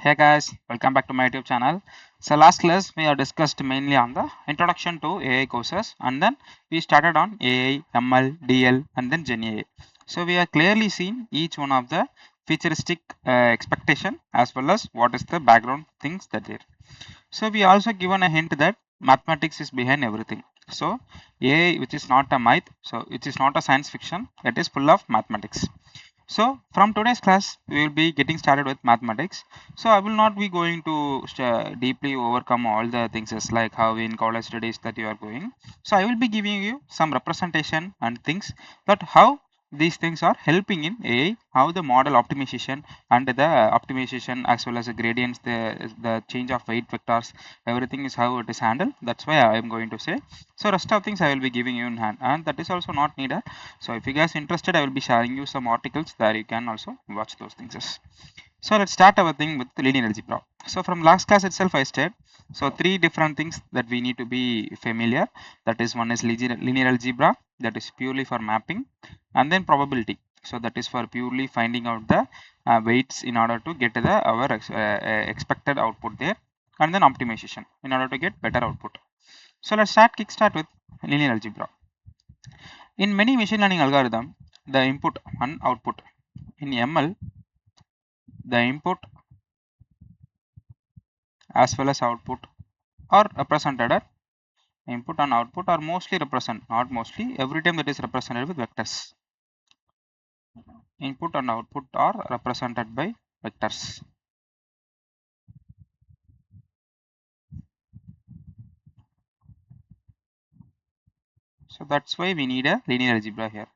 Hey guys, welcome back to my YouTube channel. So last class we have discussed mainly on the introduction to AI courses, and then we started on AI, ML, DL and then Gen AI. So we have clearly seen each one of the futuristic expectation as well as what is the background things that there. So we also given a hint that mathematics is behind everything. So AI, which is not a myth, so it is not a science fiction, it is full of mathematics. So from today's class, we will be getting started with mathematics. So I will not be going to deeply overcome all the things as like how in college studies that you are going. So I will be giving you some representation and things that how these things are helping in AI, how the model optimization and the optimization as well as the gradients, the change of weight vectors, everything is how it is handled. That's why I am going to say. So rest of things I will be giving you in hand, and that is also not needed. So if you guys interested, I will be sharing you some articles that you can also watch those things. So let's start our thing with linear algebra. So from last class itself I said, so three different things that we need to be familiar. That is, one is linear algebra, that is purely for mapping, and then probability. So that is for purely finding out the weights in order to get our expected output there, and then optimization in order to get better output. So let's kickstart with linear algebra. In many machine learning algorithm, the input and output. In ML, the input as well as output are represented at input and output are mostly not mostly, every time that is represented with vectors. Input and output are represented by vectors. So that's why we need a linear algebra here.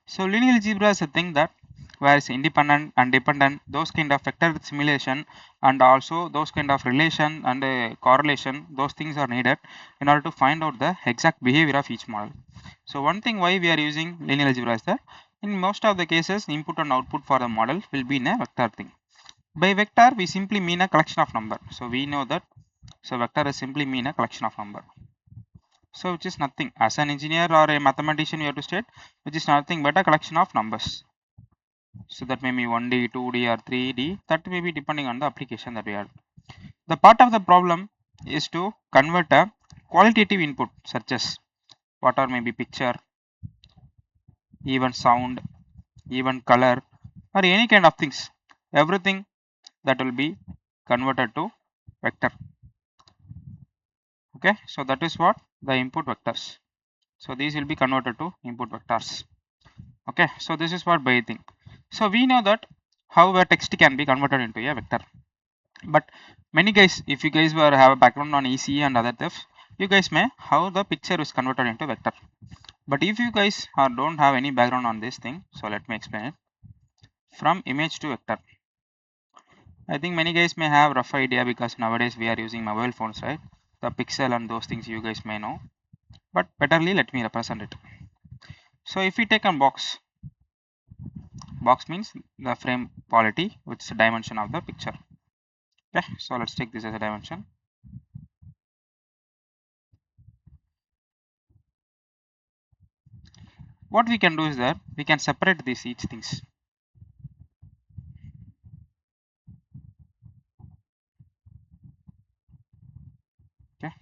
So linear algebra is a thing that where it's independent and dependent, those kind of vector simulation and also those kind of relation and correlation, those things are needed in order to find out the exact behavior of each model. So one thing why we are using linear algebra is that in most of the cases input and output for the model will be in a vector thing. By vector we simply mean a collection of number. So we know that, so vector is simply mean a collection of number. So which is nothing, as an engineer or a mathematician you have to state, which is nothing but a collection of numbers. So that may be 1D, 2D or 3D, that may be depending on the application that we have. The part of the problem is to convert a qualitative input such as what are maybe picture, even sound, even color or any kind of things. Everything that will be converted to vector. Okay, so that is what the input vectors. So these will be converted to input vectors. Okay, so this is what by thing. So we know that how a text can be converted into a vector. But many guys, if you guys were have a background on ECE and other stuff, you guys may how the picture is converted into vector. But if you guys don't have any background on this thing, so let me explain it. From image to vector, I think many guys may have rough idea because nowadays we are using mobile phones, right? The pixel and those things you guys may know. But betterly, let me represent it. So if we take a box means the frame quality, which is the dimension of the picture. Okay, so let's take this as a dimension. What we can do is that we can separate these each things. Okay,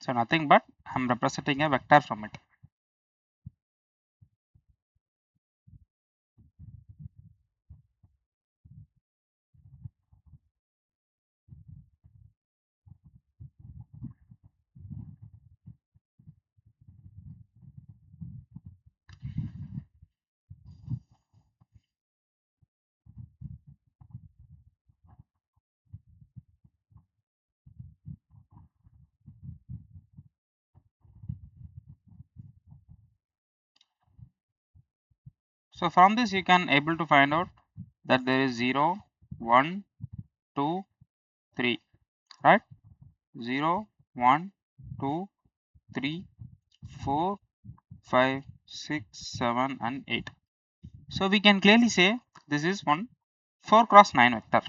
so nothing but I'm representing a vector from it. So from this you can able to find out that there is 0, 1, 2, 3, right? 0, 1, 2, 3, 4, 5, 6, 7 and 8. So we can clearly say this is one 4 cross 9 vector.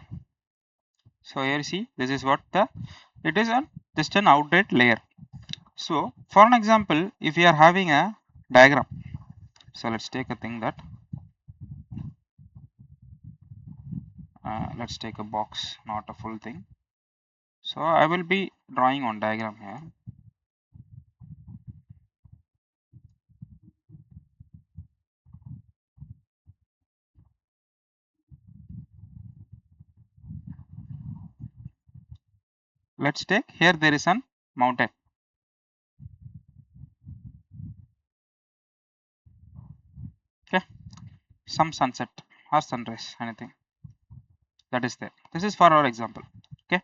So here you see this is what it is just an outlet layer. So for an example, if we are having a diagram, so let's take a thing that let's take a box, not a full thing. So I will be drawing on diagram here. Let's take here there is an mountain. Okay, some sunset or sunrise, anything that is there. This is for our example. Okay,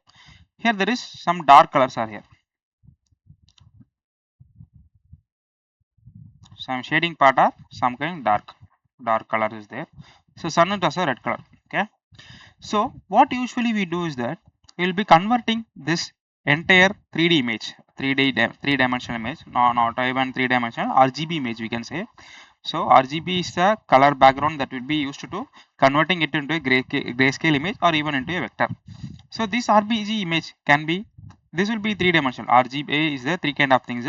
here there is some dark colors are here. So I'm shading part are some kind dark color is there. So sun is also red color. Okay, so what usually we do is that we will be converting this entire 3D image, 3D, 3 dimensional image, not even 3 dimensional RGB image we can say. So RGB is the color background that will be used to converting it into a grayscale image or even into a vector. So this RGB image can be, this will be 3 dimensional. RGB is the three kind of things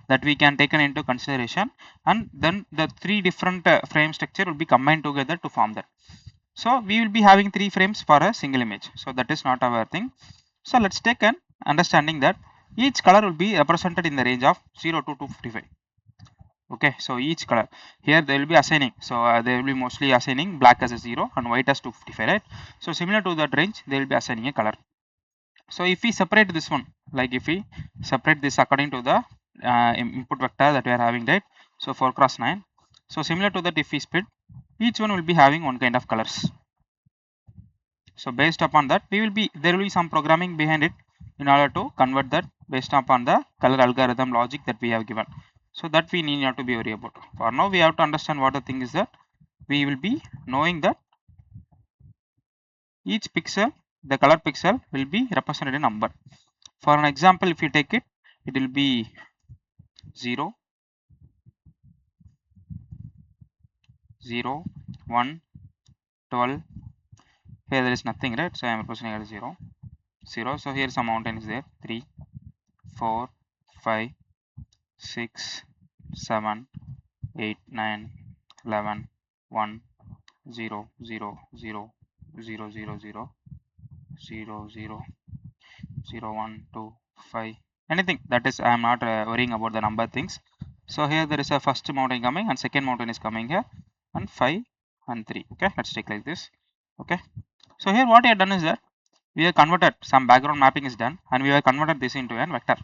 that we can take into consideration, and then the three different frame structure will be combined together to form that. So we will be having 3 frames for a single image. So that is not our thing. So let's take an understanding that each color will be represented in the range of 0 to 255. Okay, so each color here they will be assigning. So they will be mostly assigning black as a 0 and white as 255, right? So similar to that range, they will be assigning a color. So if we separate this one, like if we separate this according to the input vector that we are having, right? So 4 cross 9. So similar to that, if we split, each one will be having one kind of colors. So based upon that, there will be some programming behind it in order to convert that based upon the color algorithm logic that we have given. So that we need not to be worried about. For now, we have to understand what the thing is that we will be knowing that each pixel, the color pixel will be represented in number. For an example, if you take it, it will be 0, 0, 1, 12. Here there is nothing, right? So I am representing as 0, 0. So here some mountain is there, 3, 4, 5, 6, 7, 8, 9, 11, 1, 0, 0, 0, 0, 0, 0, 0, 0, 0, 1, 2, 5, anything. That is, I am not worrying about the number things. So here there is a first mountain coming and second mountain is coming here, and 5 and 3. Okay, let's take like this. Okay, so here what I have done is that we have converted some background mapping is done, and we have converted this into a vector.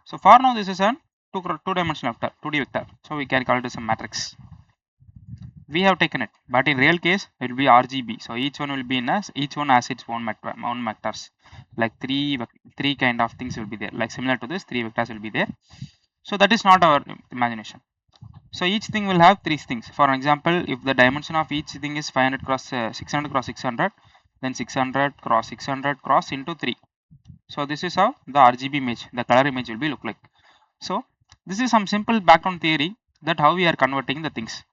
So for now this is a two-dimensional vector, 2D vector. So we can call it as a matrix. We have taken it, but in real case it will be RGB. So each one will be in us, each one has its own vectors. Like three kind of things will be there. Like similar to this, 3 vectors will be there. So that is not our imagination. So each thing will have 3 things. For example, if the dimension of each thing is 500 cross 600 cross 600, then 600 cross 600 cross into 3. So this is how the RGB image, the color image will be look like. So this is some simple background theory that how we are converting the things.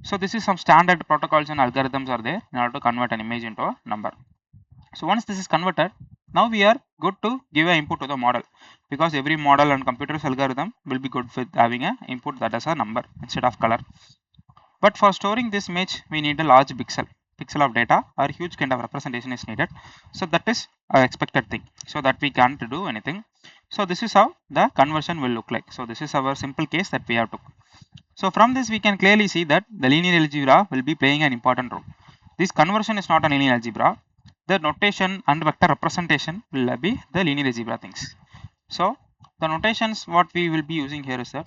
So this is some standard protocols and algorithms are there in order to convert an image into a number. So once this is converted, now we are good to give an input to the model, because every model and computer's algorithm will be good with having an input that is a number instead of color. But for storing this image, we need a large pixel of data, or huge kind of representation is needed. So that is an expected thing, so that we can't do anything. So this is how the conversion will look like. So this is our simple case that we have to. So from this we can clearly see that the linear algebra will be playing an important role. This conversion is not a linear algebra. The notation and vector representation will be the linear algebra things. So the notations what we will be using here is that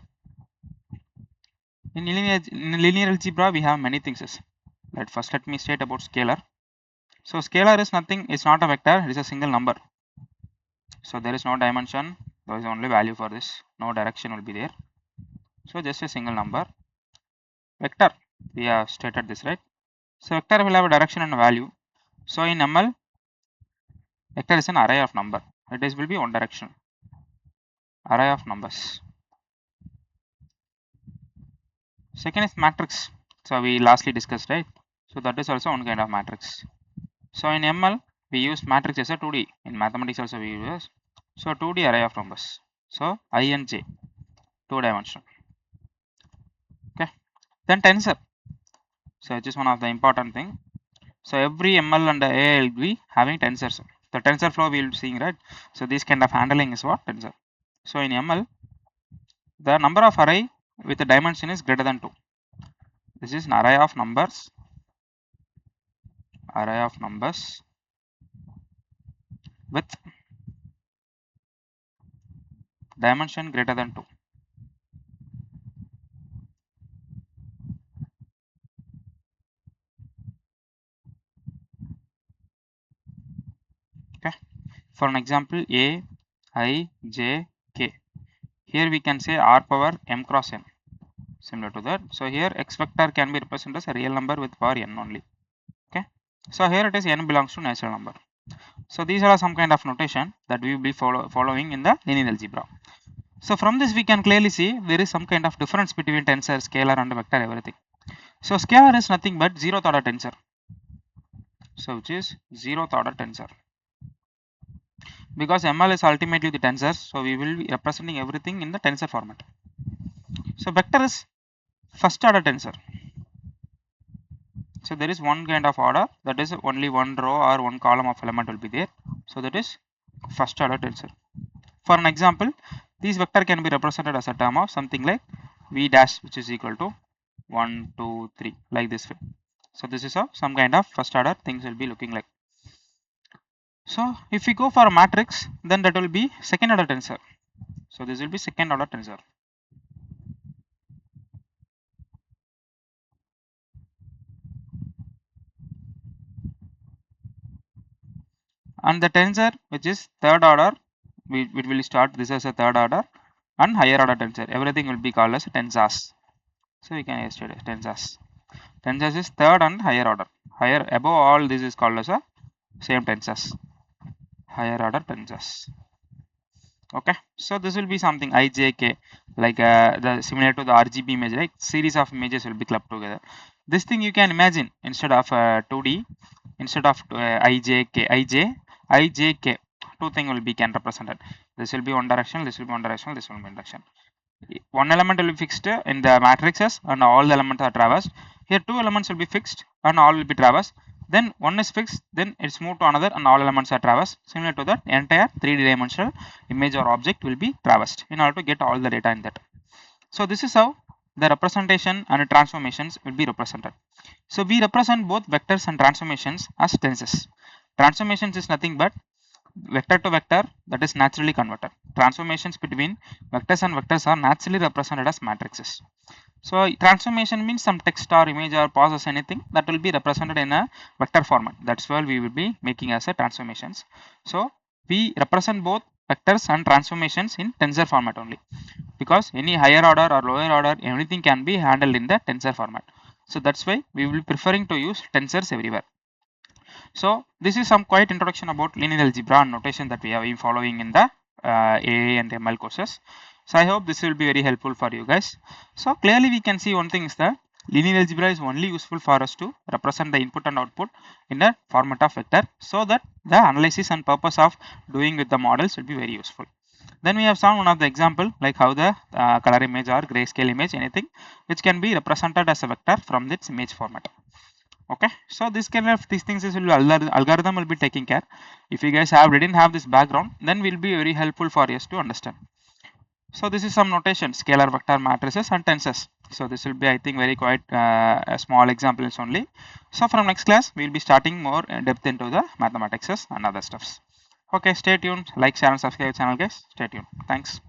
in linear algebra we have many things. Let me state about scalar. So scalar is nothing, it's not a vector, it is a single number. So there is no dimension, there is only value for this, no direction will be there. So just a single number. Vector, we have stated this, right? So vector will have a direction and a value. So in ML, vector is an array of number. It will be one direction. array of numbers. Second is matrix. So we lastly discussed, right? So that is also one kind of matrix. So in ML we use matrix as a 2D. In mathematics also we use so 2D array of numbers. So I and j, 2-dimensional. Okay. Then tensor. So which is one of the important thing. So every ML and AI will be having tensors. The tensor flow we will be seeing, right? So this kind of handling is what tensor. So in ML, the number of array with the dimension is greater than 2. This is an array of numbers with dimension greater than 2. Okay. For an example, A, I, J, K. Here we can say R power m cross n. Similar to that. So here x vector can be represented as a real number with power n only. Okay. So here it is n belongs to natural number. So these are some kind of notation that we will be following in the linear algebra. So from this we can clearly see there is some kind of difference between tensor, scalar and vector, everything. So scalar is nothing but zeroth order tensor. So which is zeroth order tensor. Because ML is ultimately the tensors, so we will be representing everything in the tensor format. So vector is first order tensor. So there is one kind of order, that is only one row or one column of element will be there. So that is first order tensor. For an example, this vector can be represented as a term of something like v dash, which is equal to 1, 2, 3, like this way. So this is how some kind of first order things will be looking like. So if we go for a matrix, then that will be second order tensor. So this will be second order tensor. And the tensor which is third order, we will start this as a third order, and higher order tensor, everything will be called as tensors. So we can yesterday tensors. Tensors is third and higher order. Higher above all this is called as a same tensors. Higher order tensors. Okay, so this will be something IJK, like the similar to the RGB image, right? Series of images will be clubbed together. This thing you can imagine instead of 2D, instead of IJK, two thing will be can represented. This will be one direction, this will be one direction, this will be one direction. One element will be fixed in the matrices and all the elements are traversed. Here two elements will be fixed and all will be traversed. Then one is fixed, then it's moved to another and all elements are traversed. Similar to that, entire 3D dimensional image or object will be traversed in order to get all the data in that. So this is how the representation and transformations will be represented. So we represent both vectors and transformations as tensors. Transformations is nothing but vector to vector, that is naturally converted. Transformations between vectors and vectors are naturally represented as matrices. So transformation means some text or image or process, anything that will be represented in a vector format. That's why we will be making as a transformations. So we represent both vectors and transformations in tensor format only, because any higher order or lower order, everything can be handled in the tensor format. So that's why we will be preferring to use tensors everywhere. So this is some quite introduction about linear algebra and notation that we have been following in the AA and ML courses. So I hope this will be very helpful for you guys. So clearly we can see one thing is that linear algebra is only useful for us to represent the input and output in the format of vector, so that the analysis and purpose of doing with the models will be very useful. Then we have found one of the example, like how the color image or grayscale image, anything which can be represented as a vector from this image format. Okay, so this kind of these things will algorithm will be taking care. If you guys didn't have this background, then will be very helpful for us to understand. So this is some notation, scalar, vector, matrices and tensors. So this will be, I think, very quite a small examples only. So from next class we will be starting more depth into the mathematics and other stuffs. Okay, stay tuned, like, share and subscribe channel guys. Stay tuned. Thanks.